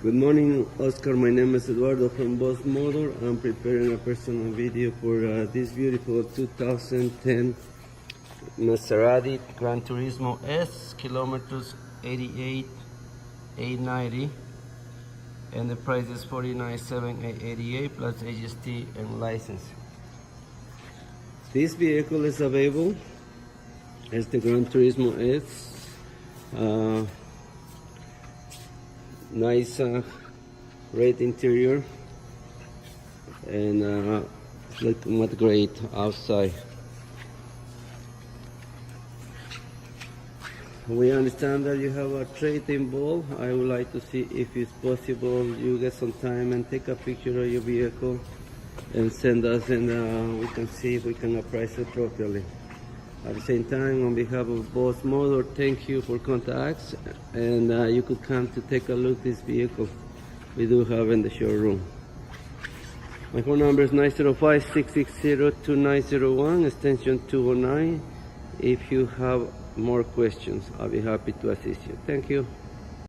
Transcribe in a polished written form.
Good morning, Oscar. My name is Eduardo from Boss Motor. I'm preparing a personal video for this beautiful 2010 Maserati Gran Turismo S, kilometers 88,890, and the price is 49,788 plus HST and license. This vehicle is available as the Gran Turismo S. Nice red interior and looking great outside. We understand that you have a trade-in ball. I would like to see if it's possible you get some time and take a picture of your vehicle and send us, and we can see if we can price it properly. At the same time, on behalf of Boss Motor, thank you for contacts, and you could come to take a look at this vehicle we do have in the showroom. My phone number is 905-660-2901, extension 209. If you have more questions, I'll be happy to assist you. Thank you.